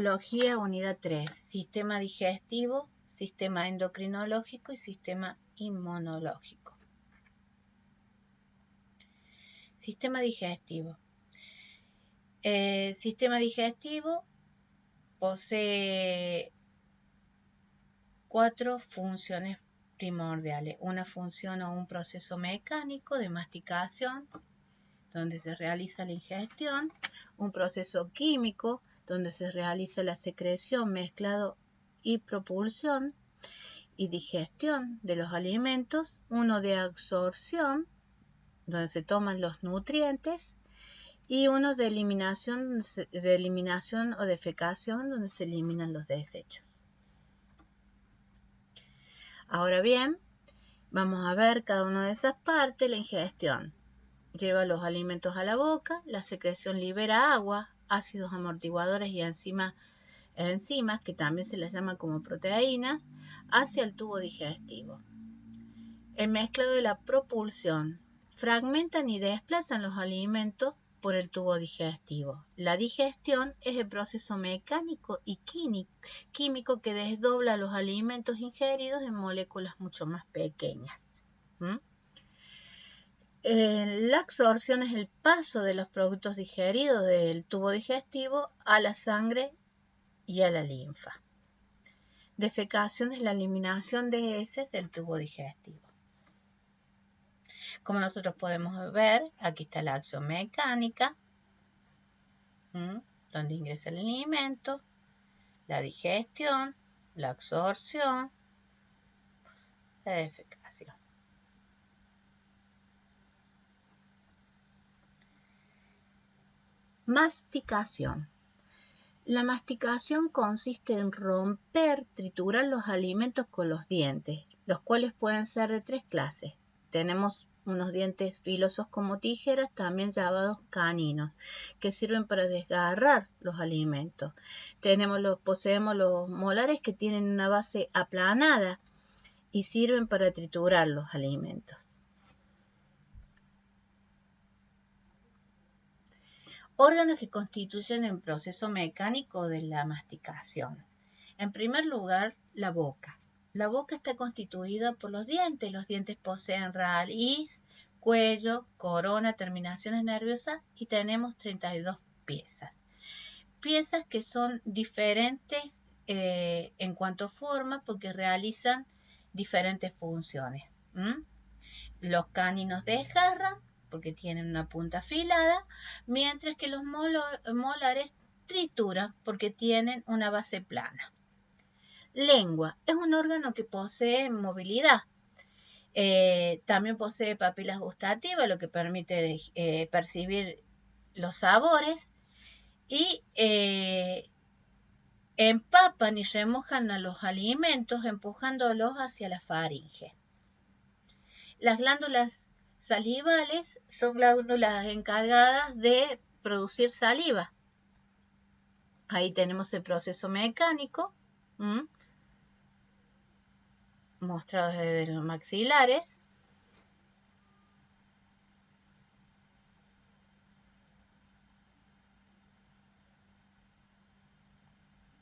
Fisiología, unidad 3. Sistema digestivo, sistema endocrinológico y sistema inmunológico. Sistema digestivo. El sistema digestivo posee 4 funciones primordiales. Una función o un proceso mecánico de masticación, donde se realiza la ingestión. Un proceso químico, donde se realiza la secreción, mezclado y propulsión y digestión de los alimentos. Uno de absorción, donde se toman los nutrientes. Y uno de eliminación o defecación, donde se eliminan los desechos. Ahora bien, vamos a ver cada una de esas partes. La ingestión lleva los alimentos a la boca, la secreción libera agua, ácidos amortiguadores y enzimas, que también se les llama como proteínas, hacia el tubo digestivo. El mezclado de la propulsión fragmentan y desplazan los alimentos por el tubo digestivo. La digestión es el proceso mecánico y químico que desdobla los alimentos ingeridos en moléculas mucho más pequeñas. La absorción es el paso de los productos digeridos del tubo digestivo a la sangre y a la linfa. Defecación es la eliminación de heces del tubo digestivo. Como nosotros podemos ver, aquí está la acción mecánica, donde ingresa el alimento, la digestión, la absorción, la defecación. Masticación. La masticación consiste en romper, triturar los alimentos con los dientes, los cuales pueden ser de 3 clases. Tenemos unos dientes filosos como tijeras, también llamados caninos, que sirven para desgarrar los alimentos. Poseemos los molares, que tienen una base aplanada y sirven para triturar los alimentos. Órganos que constituyen el proceso mecánico de la masticación. En primer lugar, la boca. La boca está constituida por los dientes. Los dientes poseen raíz, cuello, corona, terminaciones nerviosas y tenemos 32 piezas. Piezas que son diferentes en cuanto a forma, porque realizan diferentes funciones. Los caninos desgarran porque tienen una punta afilada, mientras que los molares trituran porque tienen una base plana. Lengua es un órgano que posee movilidad. También posee papilas gustativas, lo que permite percibir los sabores, y empapan y remojan a los alimentos empujándolos hacia la faringe. Las glándulas salivales son glándulas encargadas de producir saliva. Ahí tenemos el proceso mecánico, mostrado desde los maxilares.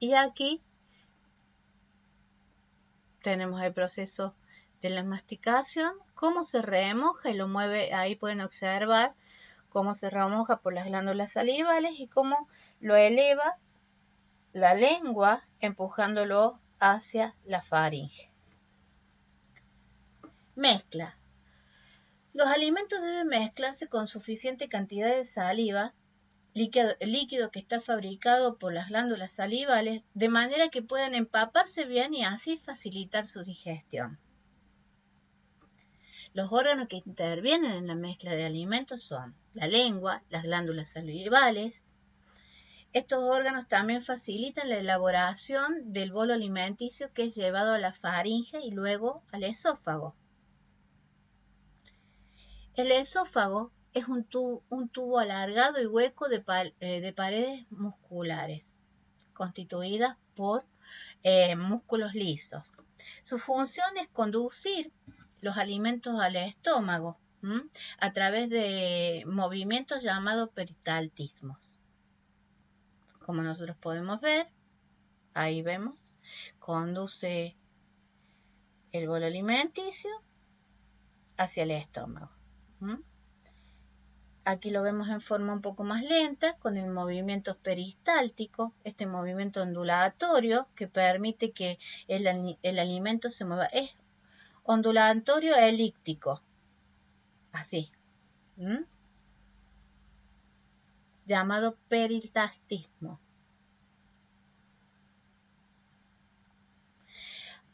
Y aquí tenemos el proceso de la masticación, cómo se remoja y lo mueve. Ahí pueden observar cómo se remoja por las glándulas salivales y cómo lo eleva la lengua empujándolo hacia la faringe. Mezcla. Los alimentos deben mezclarse con suficiente cantidad de saliva, líquido que está fabricado por las glándulas salivales, de manera que puedan empaparse bien y así facilitar su digestión. Los órganos que intervienen en la mezcla de alimentos son la lengua, las glándulas salivales. Estos órganos también facilitan la elaboración del bolo alimenticio, que es llevado a la faringe y luego al esófago. El esófago es un tubo alargado y hueco de paredes musculares, constituidas por músculos lisos. Su función es conducir los alimentos al estómago a través de movimientos llamados peristaltismos. Como nosotros podemos ver, Ahí vemos, conduce el bolo alimenticio hacia el estómago. Aquí lo vemos en forma un poco más lenta, con el movimiento peristáltico, este movimiento ondulatorio que permite que el alimento se mueva. Es ondulatorio elíptico, así, llamado peristaltismo.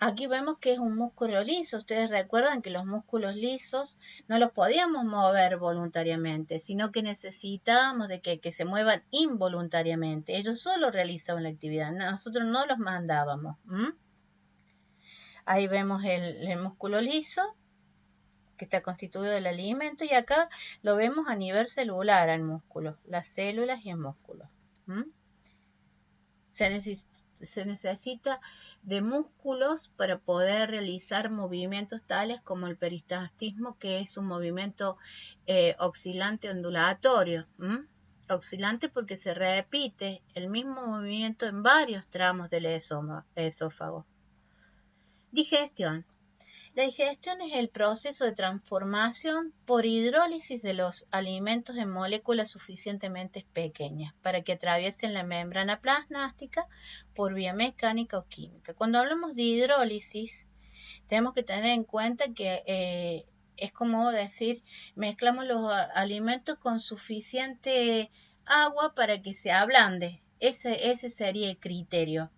Aquí vemos que es un músculo liso. Ustedes recuerdan que los músculos lisos no los podíamos mover voluntariamente, sino que necesitábamos de que se muevan involuntariamente. Ellos solo realizaban la actividad, nosotros no los mandábamos. Ahí vemos el músculo liso, que está constituido del alimento, y acá lo vemos a nivel celular al músculo, las células y el músculo. Se necesita de músculos para poder realizar movimientos tales como el peristaltismo, que es un movimiento oscilante ondulatorio. Oscilante porque se repite el mismo movimiento en varios tramos del esófago. Digestión. La digestión es el proceso de transformación por hidrólisis de los alimentos en moléculas suficientemente pequeñas para que atraviesen la membrana plasmática por vía mecánica o química. Cuando hablamos de hidrólisis, tenemos que tener en cuenta que es como decir, mezclamos los alimentos con suficiente agua para que se ablande. Ese sería el criterio.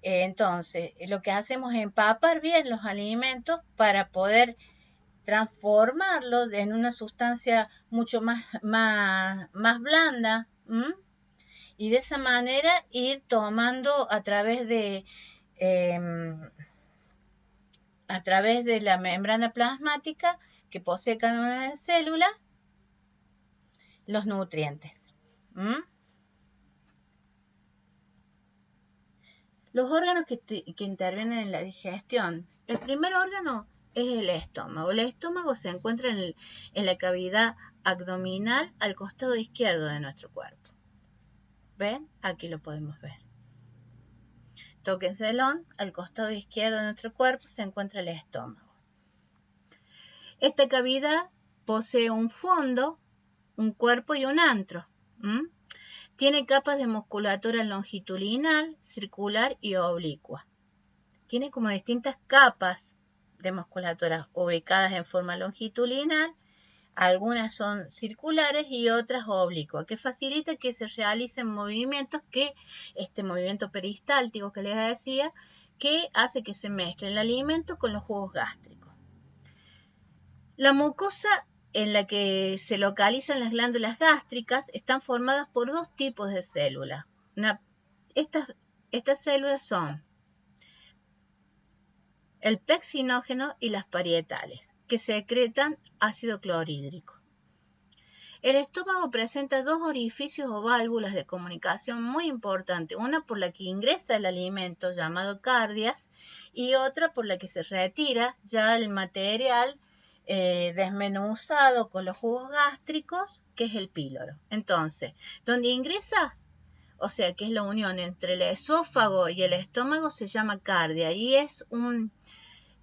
Entonces, lo que hacemos es empapar bien los alimentos para poder transformarlos en una sustancia mucho más blanda, y de esa manera ir tomando a través de la membrana plasmática que posee cada una de células los nutrientes. Los órganos que intervienen en la digestión. El primer órgano es el estómago. El estómago se encuentra en la cavidad abdominal al costado izquierdo de nuestro cuerpo. ¿Ven? Aquí lo podemos ver. Tóquenselo, al costado izquierdo de nuestro cuerpo se encuentra el estómago. Esta cavidad posee un fondo, un cuerpo y un antro. Tiene capas de musculatura longitudinal, circular y oblicua. Tiene como distintas capas de musculatura ubicadas en forma longitudinal. Algunas son circulares y otras oblicuas, que facilita que se realicen movimientos este movimiento peristáltico que les decía, que hace que se mezcle el alimento con los jugos gástricos. La mucosa en la que se localizan las glándulas gástricas están formadas por dos tipos de células. Estas células son el pexinógeno y las parietales, que secretan ácido clorhídrico. El estómago presenta dos orificios o válvulas de comunicación muy importantes, una por la que ingresa el alimento llamado cardias y otra por la que se retira ya el material desmenuzado con los jugos gástricos, que es el píloro. Entonces, donde ingresa, o sea que es la unión entre el esófago y el estómago, se llama cardia y es un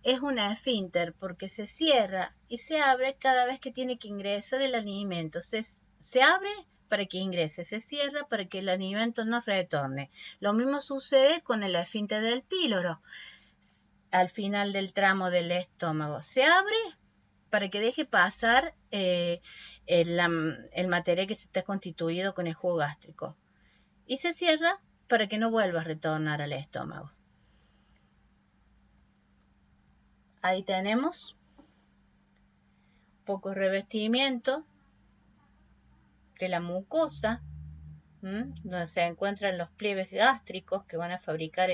esfínter porque se cierra y se abre cada vez que tiene que ingresar el alimento. Se abre para que ingrese, se cierra para que el alimento no retorne. Lo mismo sucede con el esfínter del píloro. Al final del tramo del estómago se abre para que deje pasar el material que se está constituido con el jugo gástrico. Y se cierra para que no vuelva a retornar al estómago. Ahí tenemos un poco de revestimiento de la mucosa, donde se encuentran los pliegues gástricos que van a fabricar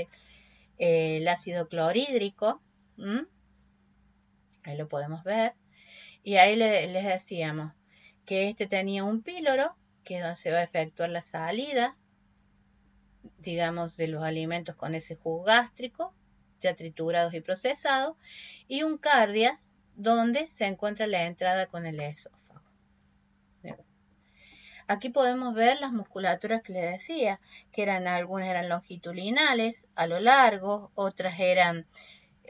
el ácido clorhídrico. Ahí lo podemos ver. Y ahí les decíamos que este tenía un píloro, que es donde se va a efectuar la salida, digamos, de los alimentos con ese jugo gástrico, ya triturados y procesados, y un cardias, donde se encuentra la entrada con el esófago. Aquí podemos ver las musculaturas que les decía, que algunas eran longitudinales, a lo largo, otras eran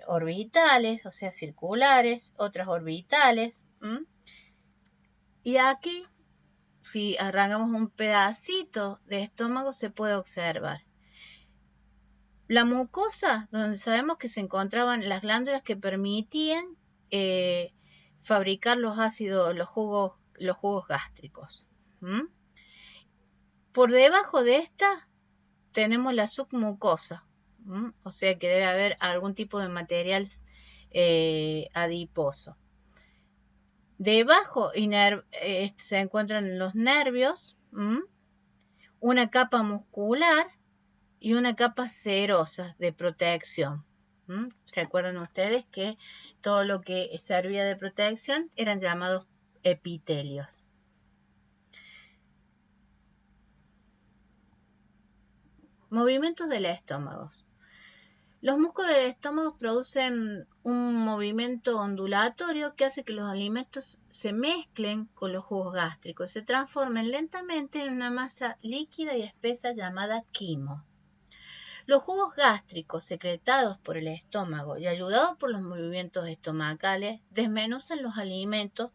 orbitales, o sea, circulares, otras orbitales. Y aquí, si arrancamos un pedacito de estómago, se puede observar la mucosa, donde sabemos que se encontraban las glándulas que permitían fabricar los ácidos, los jugos gástricos. Por debajo de esta tenemos la submucosa, o sea que debe haber algún tipo de material adiposo. Debajo se encuentran los nervios, una capa muscular y una capa serosa de protección. Recuerden ustedes que todo lo que servía de protección eran llamados epitelios. Movimientos del estómago. Los músculos del estómago producen un movimiento ondulatorio que hace que los alimentos se mezclen con los jugos gástricos y se transformen lentamente en una masa líquida y espesa llamada quimo. Los jugos gástricos secretados por el estómago y ayudados por los movimientos estomacales desmenuzan los alimentos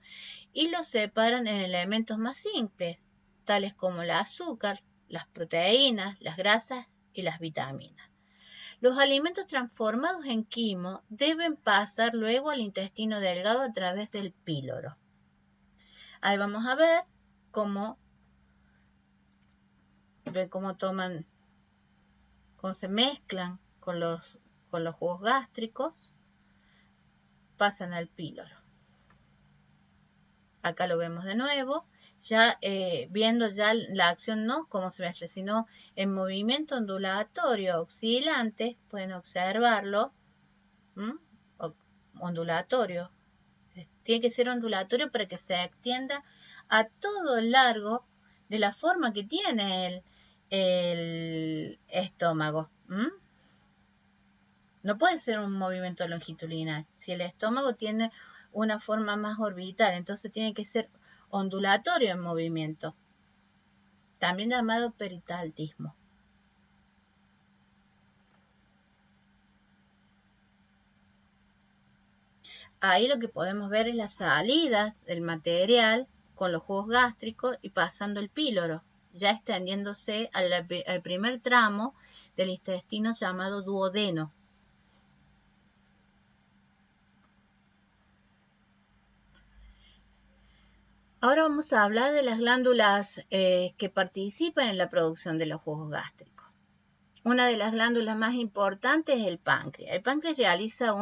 y los separan en elementos más simples, tales como el azúcar, las proteínas, las grasas y las vitaminas. Los alimentos transformados en quimo deben pasar luego al intestino delgado a través del píloro. Ahí vamos a ver cómo se mezclan con los jugos gástricos, pasan al píloro. Acá lo vemos de nuevo, ya viendo ya la acción no como se mezcla, sino en movimiento ondulatorio oscilante, pueden observarlo, ondulatorio. Tiene que ser ondulatorio para que se extienda a todo el largo de la forma que tiene el estómago. No puede ser un movimiento longitudinal. Si el estómago tiene una forma más orbital, entonces tiene que ser ondulatorio en movimiento, también llamado peristaltismo. Ahí lo que podemos ver es la salida del material con los jugos gástricos y pasando el píloro, ya extendiéndose al primer tramo del intestino llamado duodeno. Ahora vamos a hablar de las glándulas que participan en la producción de los jugos gástricos. Una de las glándulas más importantes es el páncreas. El páncreas realiza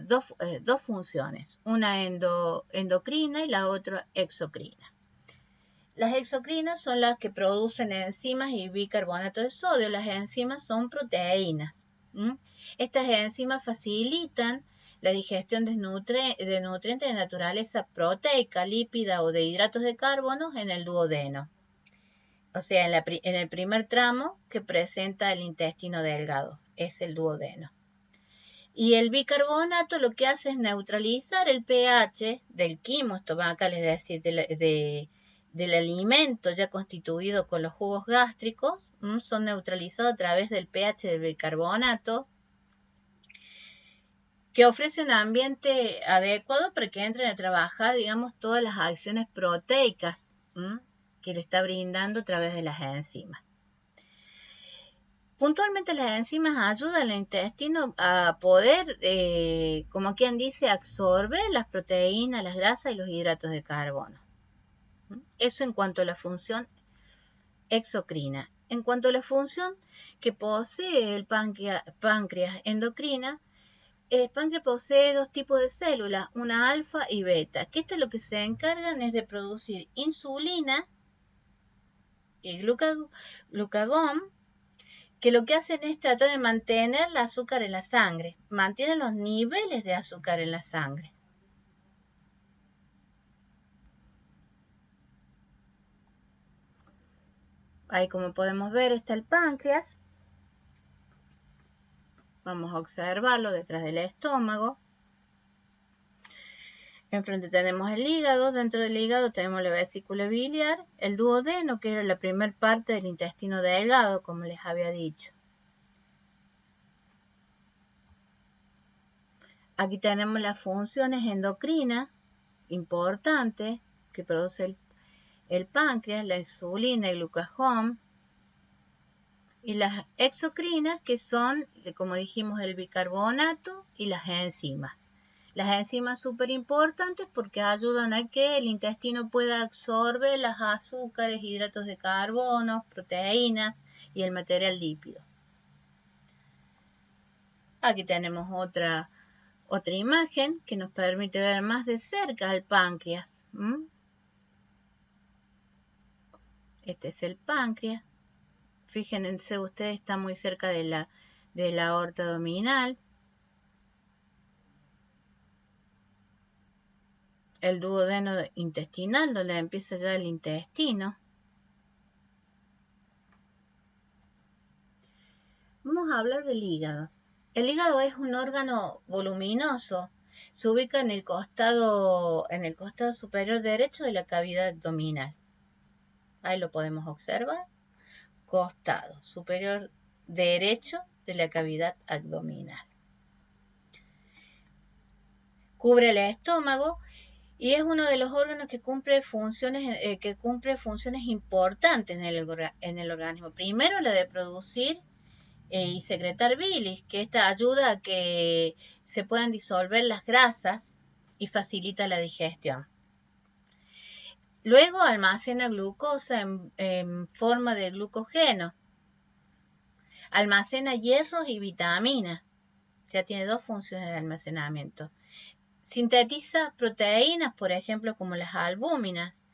dos funciones, una endocrina y la otra exocrina. Las exocrinas son las que producen enzimas y bicarbonato de sodio. Las enzimas son proteínas. Estas enzimas facilitan la digestión de nutrientes de naturaleza proteica, lípida o de hidratos de carbono en el duodeno. O sea, en el primer tramo que presenta el intestino delgado, es el duodeno. Y el bicarbonato lo que hace es neutralizar el pH del quimo estomacal, es decir, del alimento ya constituido con los jugos gástricos, son neutralizados a través del pH del bicarbonato, que ofrece un ambiente adecuado para que entren a trabajar, digamos, todas las acciones proteicas que le está brindando a través de las enzimas. Puntualmente las enzimas ayudan al intestino a poder, como quien dice, absorber las proteínas, las grasas y los hidratos de carbono. Eso en cuanto a la función exocrina. En cuanto a la función que posee el páncreas endocrina, el páncreas posee dos tipos de células, una alfa y beta, que lo que se encargan es de producir insulina y glucagón, que lo que hacen es tratar de mantener el azúcar en la sangre, mantienen los niveles de azúcar en la sangre. Ahí como podemos ver está el páncreas. Vamos a observarlo detrás del estómago. Enfrente tenemos el hígado, dentro del hígado tenemos la vesícula biliar, el duodeno, que era la primera parte del intestino delgado, como les había dicho. Aquí tenemos las funciones endocrinas importantes que produce el páncreas, la insulina, el glucagón, y las exocrinas, que son, como dijimos, el bicarbonato y las enzimas. Las enzimas súper importantes porque ayudan a que el intestino pueda absorber las azúcares, hidratos de carbono, proteínas y el material lípido. Aquí tenemos otra imagen que nos permite ver más de cerca el páncreas. Este es el páncreas. Fíjense ustedes, está muy cerca de la aorta abdominal. El duodeno intestinal, donde empieza ya el intestino. Vamos a hablar del hígado. El hígado es un órgano voluminoso. Se ubica en el costado superior derecho de la cavidad abdominal. Ahí lo podemos observar. Costado superior derecho de la cavidad abdominal. Cubre el estómago y es uno de los órganos que cumple funciones importantes en el organismo. Primero, la de producir y secretar bilis, que esta ayuda a que se puedan disolver las grasas y facilita la digestión. Luego almacena glucosa en forma de glucógeno. Almacena hierros y vitaminas. Ya tiene dos funciones de almacenamiento. Sintetiza proteínas, por ejemplo, como las albúminas.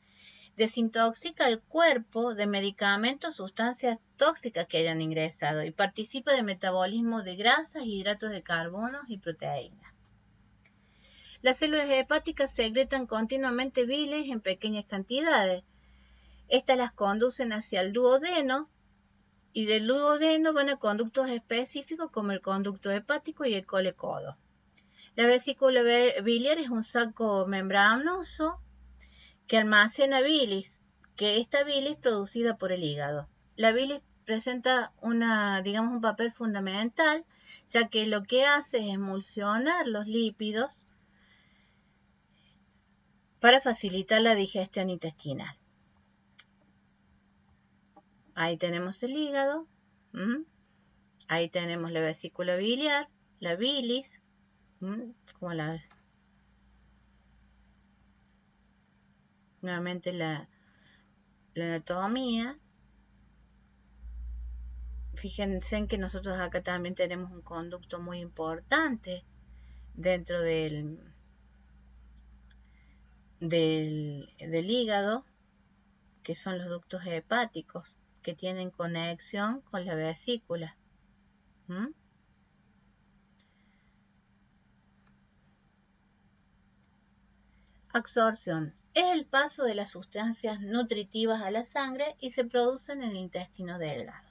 Desintoxica el cuerpo de medicamentos, sustancias tóxicas que hayan ingresado y participa del metabolismo de grasas, hidratos de carbono y proteínas. Las células hepáticas secretan continuamente bilis en pequeñas cantidades. Estas las conducen hacia el duodeno y del duodeno van a conductos específicos como el conducto hepático y el colecodo. La vesícula biliar es un saco membranoso que almacena bilis, que esta bilis producida por el hígado. La bilis presenta un papel fundamental, ya que lo que hace es emulsionar los lípidos para facilitar la digestión intestinal. Ahí tenemos el hígado, ahí tenemos la vesícula biliar, la bilis, como nuevamente la anatomía. Fíjense en que nosotros acá también tenemos un conducto muy importante dentro del hígado, que son los ductos hepáticos, que tienen conexión con la vesícula. Absorción es el paso de las sustancias nutritivas a la sangre y se producen en el intestino delgado.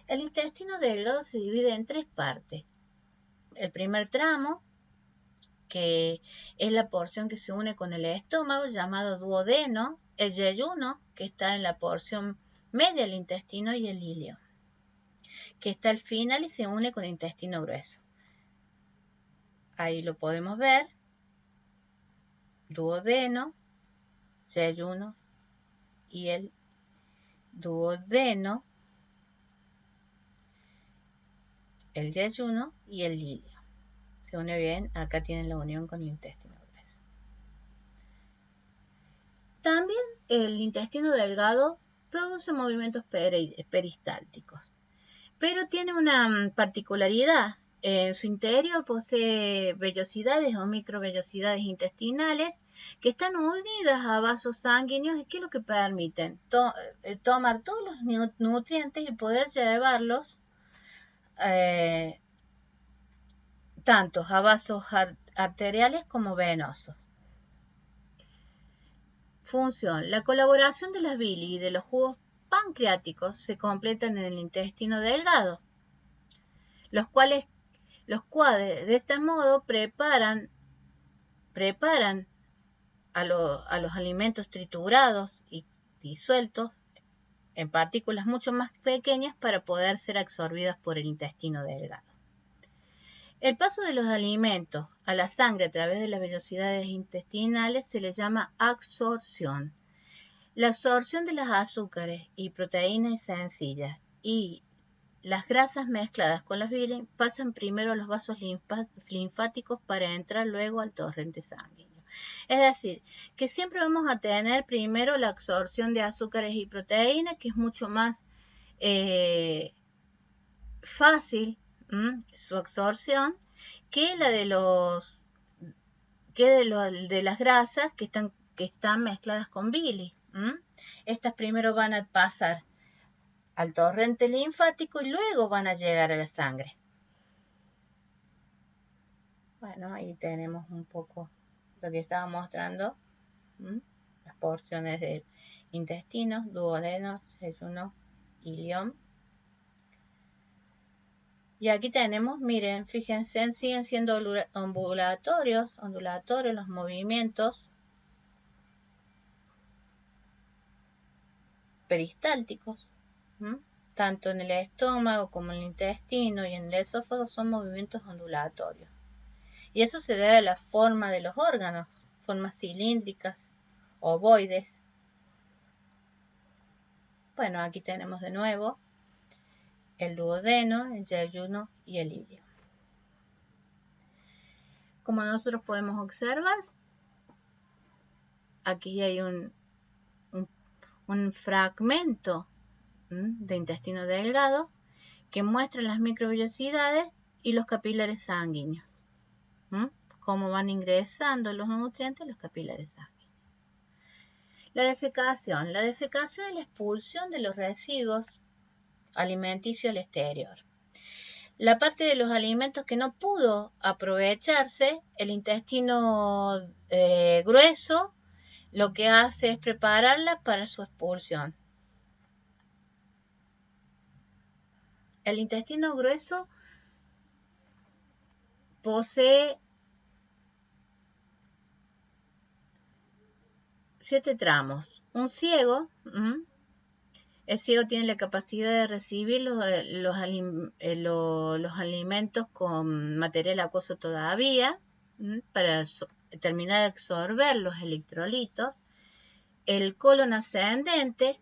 El intestino delgado se divide en tres partes. El primer tramo, que es la porción que se une con el estómago, llamado duodeno, el yeyuno, que está en la porción media del intestino, y el ilio, que está al final y se une con el intestino grueso. Ahí lo podemos ver. Duodeno, yeyuno y el duodeno, el yeyuno y el ilio. Se une bien, acá tienen la unión con el intestino grueso. También el intestino delgado produce movimientos peristálticos, pero tiene una particularidad. En su interior posee vellosidades o microvellosidades intestinales que están unidas a vasos sanguíneos y que es lo que permiten tomar todos los nutrientes y poder llevarlos tanto a vasos arteriales como venosos. Función. La colaboración de las bilis y de los jugos pancreáticos se completan en el intestino delgado, los cuales de este modo preparan preparan a los alimentos triturados y disueltos en partículas mucho más pequeñas para poder ser absorbidas por el intestino delgado. El paso de los alimentos a la sangre a través de las velocidades intestinales se le llama absorción. La absorción de los azúcares y proteínas sencillas y las grasas mezcladas con las bilis pasan primero a los vasos linfáticos para entrar luego al torrente sanguíneo. Es decir, que siempre vamos a tener primero la absorción de azúcares y proteínas, que es mucho más fácil su absorción que la de las grasas que están mezcladas con bilis. Estas primero van a pasar al torrente linfático y luego van a llegar a la sangre. Bueno, ahí tenemos un poco lo que estaba mostrando, las porciones del intestino, duodeno, jejunum, ilion. Y aquí tenemos, miren, fíjense, siguen siendo ondulatorios los movimientos peristálticos, tanto en el estómago como en el intestino y en el esófago son movimientos ondulatorios. Y eso se debe a la forma de los órganos, formas cilíndricas, ovoides. Bueno, aquí tenemos de nuevo el duodeno, el yeyuno y el ilio. Como nosotros podemos observar, aquí hay un fragmento de intestino delgado que muestra las microvellosidades y los capilares sanguíneos. Cómo van ingresando los nutrientes a los capilares sanguíneos. La defecación. La defecación es la expulsión de los residuos alimenticios al exterior. La parte de los alimentos que no pudo aprovecharse, el intestino grueso lo que hace es prepararla para su expulsión. El intestino grueso posee 7 tramos. Un ciego, el ciego tiene la capacidad de recibir los alimentos con material acuoso todavía, para terminar de absorber los electrolitos. El colon ascendente,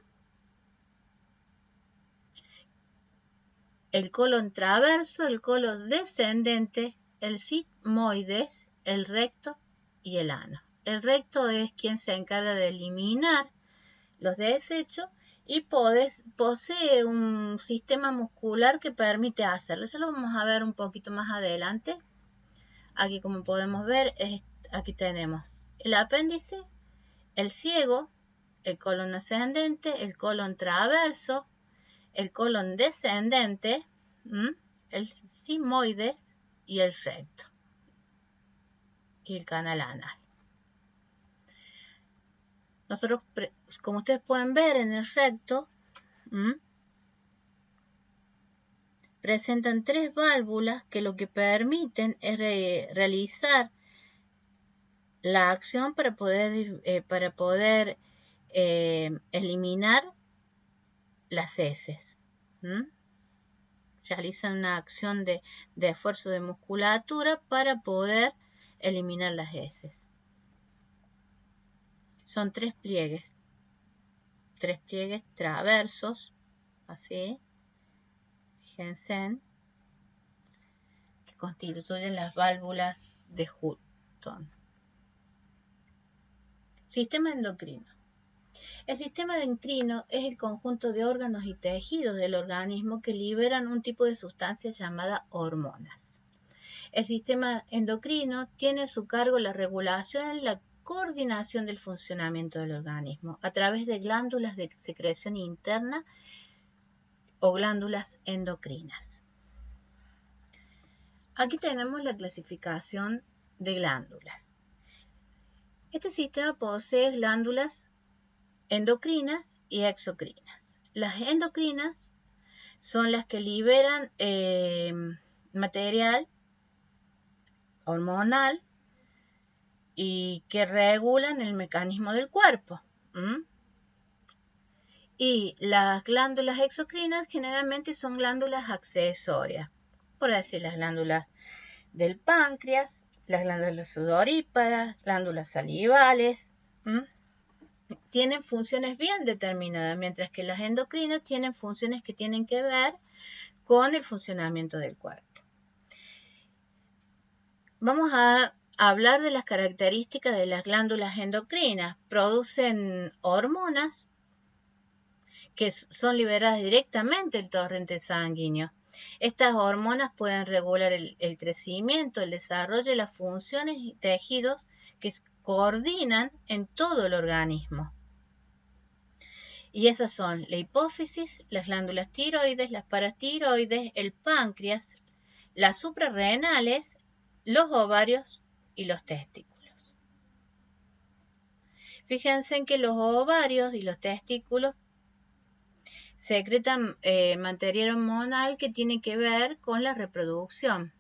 el colon traverso, el colon descendente, el sigmoides, el recto y el ano. El recto es quien se encarga de eliminar los desechos y posee un sistema muscular que permite hacerlo. Eso lo vamos a ver un poquito más adelante. Aquí, como podemos ver, aquí tenemos el apéndice, el ciego, el colon ascendente, el colon traverso, el colon descendente, el sigmoides y el recto y el canal anal. Nosotros, como ustedes pueden ver en el recto, presentan 3 válvulas que lo que permiten es realizar la acción para poder eliminar las heces. Realizan una acción de esfuerzo de musculatura para poder eliminar las heces. Son 3 pliegues traversos, así, fíjense, que constituyen las válvulas de Hutton. Sistema endocrino. El sistema endocrino es el conjunto de órganos y tejidos del organismo que liberan un tipo de sustancia llamada hormonas. El sistema endocrino tiene a su cargo la regulación y la coordinación del funcionamiento del organismo a través de glándulas de secreción interna o glándulas endocrinas. Aquí tenemos la clasificación de glándulas. Este sistema posee glándulas endocrinas y exocrinas. Las endocrinas son las que liberan material hormonal y que regulan el mecanismo del cuerpo. Y las glándulas exocrinas generalmente son glándulas accesorias, por decir las glándulas del páncreas, las glándulas sudoríparas, glándulas salivales. Tienen funciones bien determinadas, mientras que las endocrinas tienen funciones que tienen que ver con el funcionamiento del cuerpo. Vamos a hablar de las características de las glándulas endocrinas. Producen hormonas que son liberadas directamente del torrente sanguíneo. Estas hormonas pueden regular el crecimiento, el desarrollo y las funciones y tejidos que coordinan en todo el organismo. Y esas son la hipófisis, las glándulas tiroides, las paratiroides, el páncreas, las suprarrenales, los ovarios y los testículos. Fíjense en que los ovarios y los testículos secretan material hormonal que tiene que ver con la reproducción,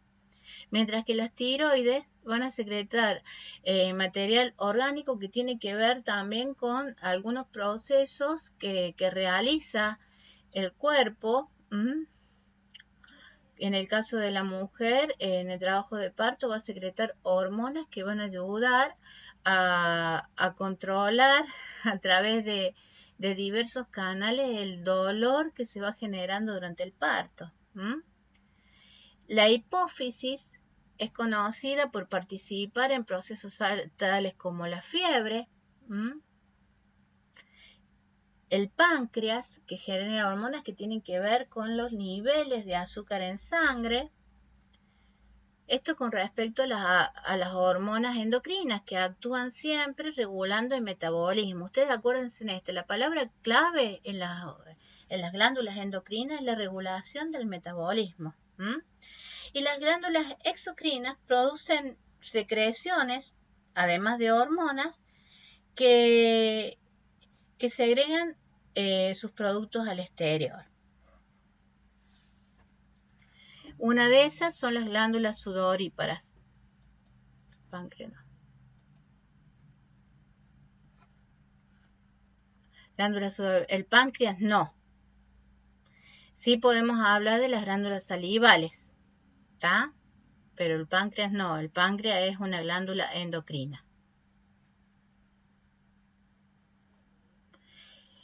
mientras que las tiroides van a secretar material orgánico que tiene que ver también con algunos procesos que realiza el cuerpo. En el caso de la mujer, en el trabajo de parto va a secretar hormonas que van a ayudar a controlar a través de diversos canales el dolor que se va generando durante el parto. La hipófisis es conocida por participar en procesos tales como la fiebre, el páncreas, que genera hormonas que tienen que ver con los niveles de azúcar en sangre. Esto con respecto a las hormonas endocrinas que actúan siempre regulando el metabolismo. Ustedes acuérdense en esto, la palabra clave en las glándulas endocrinas es la regulación del metabolismo. Y las glándulas exocrinas producen secreciones, además de hormonas, que segregan sus productos al exterior. Una de esas son las glándulas sudoríparas. Páncreas no. El páncreas no. Sí podemos hablar de las glándulas salivales, ¿está? Pero el páncreas no. El páncreas es una glándula endocrina.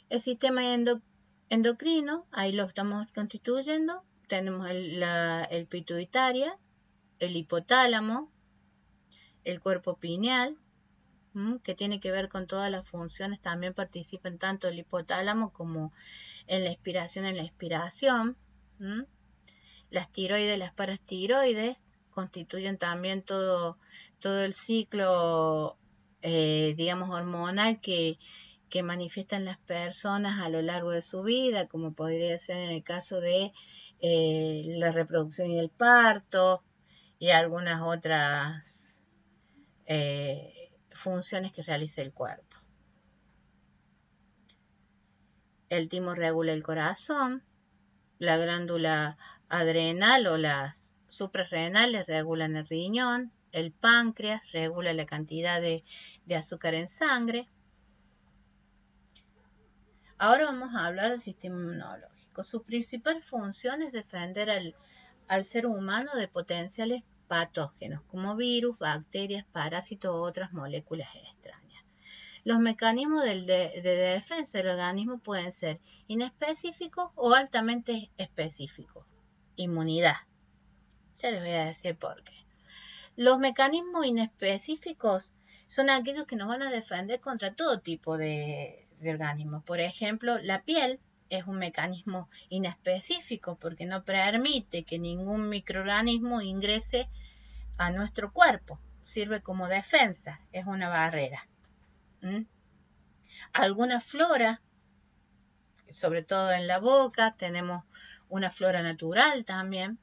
El sistema endocrino, ahí lo estamos constituyendo. Tenemos el pituitaria, el hipotálamo, el cuerpo pineal, que tiene que ver con todas las funciones. También participan tanto el hipotálamo como en la inspiración y la expiración. Las tiroides, las paratiroides constituyen también todo el ciclo, digamos, hormonal que manifiestan las personas a lo largo de su vida, como podría ser en el caso de la reproducción y el parto y algunas otras funciones que realiza el cuerpo. El timo regula el corazón, la glándula adrenal o las suprarrenales regulan el riñón, el páncreas regula la cantidad de azúcar en sangre. Ahora vamos a hablar del sistema inmunológico. Su principal función es defender al ser humano de potenciales patógenos como virus, bacterias, parásitos u otras moléculas extrañas. Los mecanismos de defensa del organismo pueden ser inespecíficos o altamente específicos. Inmunidad. Ya les voy a decir por qué. Los mecanismos inespecíficos son aquellos que nos van a defender contra todo tipo de organismos. Por ejemplo, la piel es un mecanismo inespecífico porque no permite que ningún microorganismo ingrese a nuestro cuerpo. Sirve como defensa, es una barrera. Alguna flora, sobre todo en la boca, tenemos una flora natural también.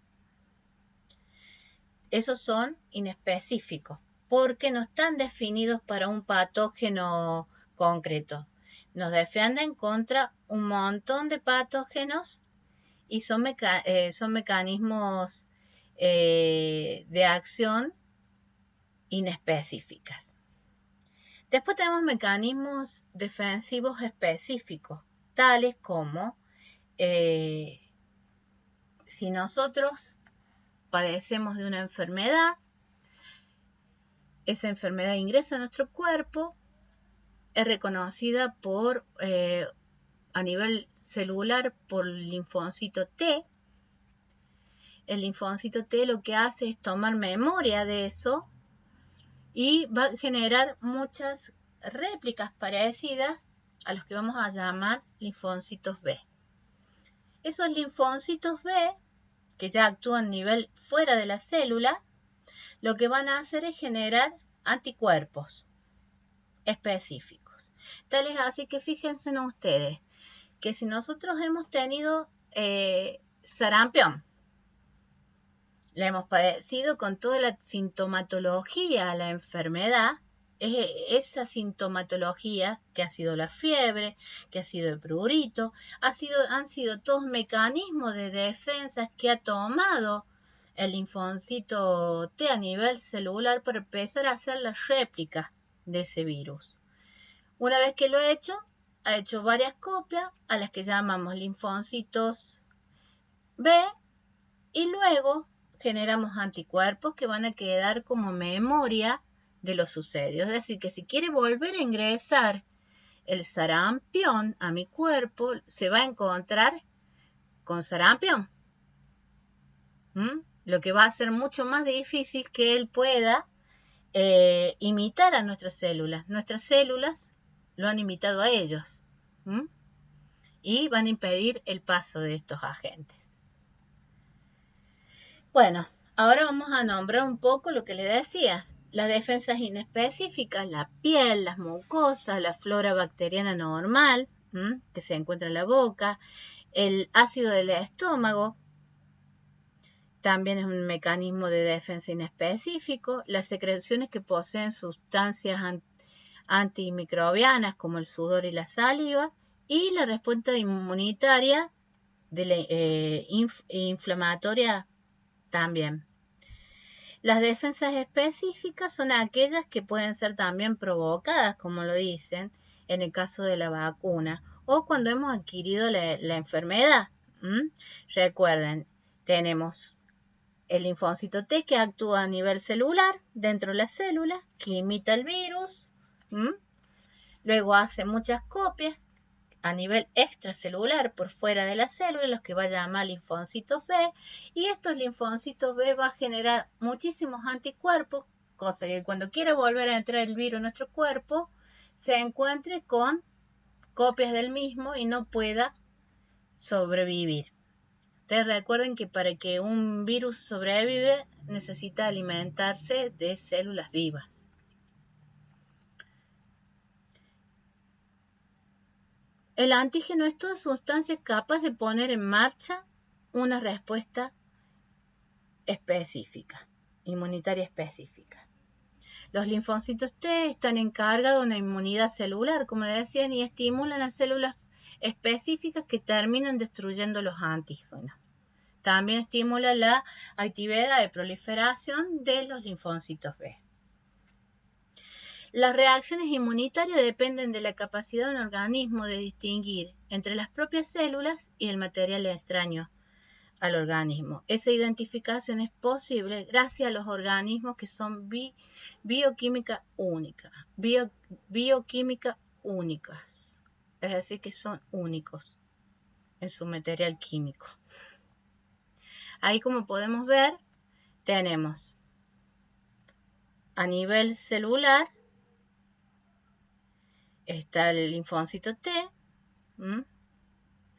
Esos son inespecíficos porque no están definidos para un patógeno concreto. Nos defienden contra un montón de patógenos y son mecanismos de acción inespecíficas. Después tenemos mecanismos defensivos específicos, tales como si nosotros padecemos de una enfermedad, esa enfermedad ingresa a nuestro cuerpo, es reconocida a nivel celular por el linfocito T. El linfocito T lo que hace es tomar memoria de eso y va a generar muchas réplicas parecidas a los que vamos a llamar linfocitos B. Esos linfocitos B, que ya actúan a nivel fuera de la célula, lo que van a hacer es generar anticuerpos específicos. Tal es así que fíjense en ustedes que si nosotros hemos tenido sarampión, la hemos padecido con toda la sintomatología, la enfermedad, esa sintomatología que ha sido la fiebre, que ha sido el prurito, han sido todos mecanismos de defensa que ha tomado el linfocito T a nivel celular para empezar a hacer la réplica de ese virus. Una vez que lo ha hecho varias copias a las que llamamos linfocitos B y luego generamos anticuerpos que van a quedar como memoria de lo sucedido. Es decir, que si quiere volver a ingresar el sarampión a mi cuerpo, se va a encontrar con sarampión. Lo que va a ser mucho más difícil que él pueda imitar a nuestras células. Nuestras células lo han imitado a ellos. Y van a impedir el paso de estos agentes. Bueno, ahora vamos a nombrar un poco lo que le decía. Las defensas inespecíficas, la piel, las mucosas, la flora bacteriana normal, que se encuentra en la boca, el ácido del estómago, también es un mecanismo de defensa inespecífico, las secreciones que poseen sustancias antimicrobianas como el sudor y la saliva, y la respuesta inmunitaria de la inflamatoria también. Las defensas específicas son aquellas que pueden ser también provocadas, como lo dicen, en el caso de la vacuna o cuando hemos adquirido la enfermedad. Recuerden, tenemos el linfocito T que actúa a nivel celular, dentro de la célula, que imita el virus. Luego hace muchas copias a nivel extracelular por fuera de la célula, los que va a llamar linfocitos B, y estos linfocitos B va a generar muchísimos anticuerpos, cosa que cuando quiera volver a entrar el virus en nuestro cuerpo, se encuentre con copias del mismo y no pueda sobrevivir. Ustedes recuerden que para que un virus sobrevive necesita alimentarse de células vivas. El antígeno es toda sustancia capaz de poner en marcha una respuesta específica, inmunitaria específica. Los linfocitos T están encargados de una inmunidad celular, como le decían, y estimulan a células específicas que terminan destruyendo los antígenos. También estimula la actividad de proliferación de los linfocitos B. Las reacciones inmunitarias dependen de la capacidad de un organismo de distinguir entre las propias células y el material extraño al organismo. Esa identificación es posible gracias a los organismos que son bioquímica únicas, es decir, que son únicos en su material químico. Ahí, como podemos ver, tenemos a nivel celular está el linfocito T,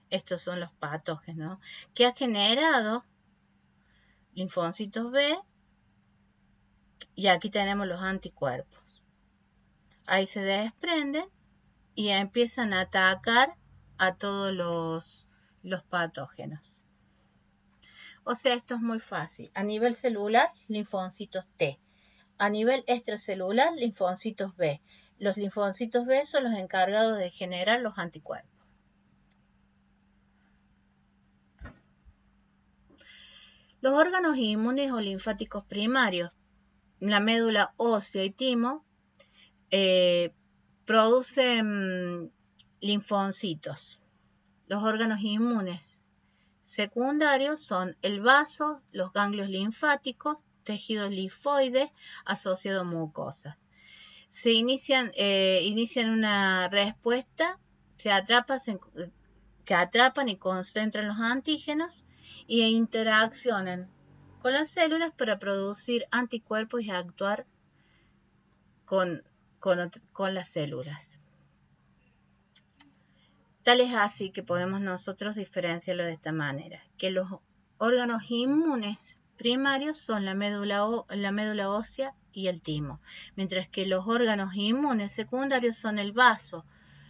estos son los patógenos, que ha generado linfocitos B, y aquí tenemos los anticuerpos. Ahí se desprenden y empiezan a atacar a todos los patógenos. O sea, esto es muy fácil. A nivel celular, linfocitos T. A nivel extracelular, linfocitos B. Los linfocitos B son los encargados de generar los anticuerpos. Los órganos inmunes o linfáticos primarios, la médula ósea y timo, producen linfocitos. Los órganos inmunes secundarios son el vaso, los ganglios linfáticos, tejidos linfoides asociados a mucosas. Se inician una respuesta, que atrapan y concentran los antígenos e interaccionan con las células para producir anticuerpos y actuar con las células. Tal es así que podemos nosotros diferenciarlo de esta manera, que los órganos inmunes primarios son la médula ósea y el timo, mientras que los órganos inmunes secundarios son el vaso,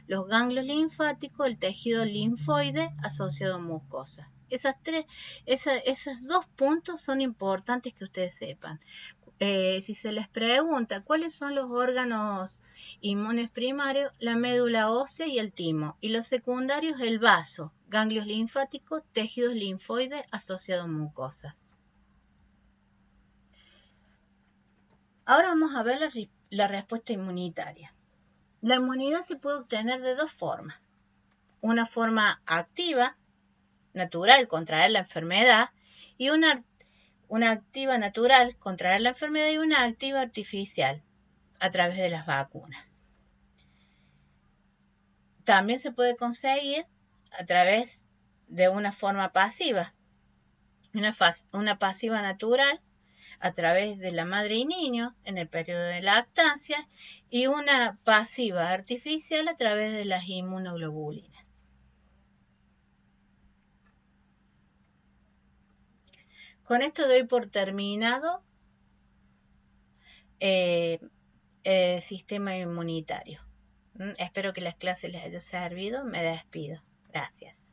los ganglios linfáticos, el tejido linfoide asociado a mucosa. Esos dos puntos son importantes que ustedes sepan. Si se les pregunta cuáles son los órganos inmunes primarios, la médula ósea y el timo, y los secundarios el vaso, ganglios linfáticos, tejidos linfoides asociados a mucosas. Ahora vamos a ver la respuesta inmunitaria. La inmunidad se puede obtener de dos formas. Una forma activa, natural, contraer la enfermedad, y una activa natural, contraer la enfermedad, y una activa artificial, a través de las vacunas. También se puede conseguir a través de una forma pasiva, una pasiva natural a través de la madre y niño en el periodo de lactancia, y una pasiva artificial a través de las inmunoglobulinas. Con esto doy por terminado el sistema inmunitario. Espero que las clases les haya servido. Me despido. Gracias.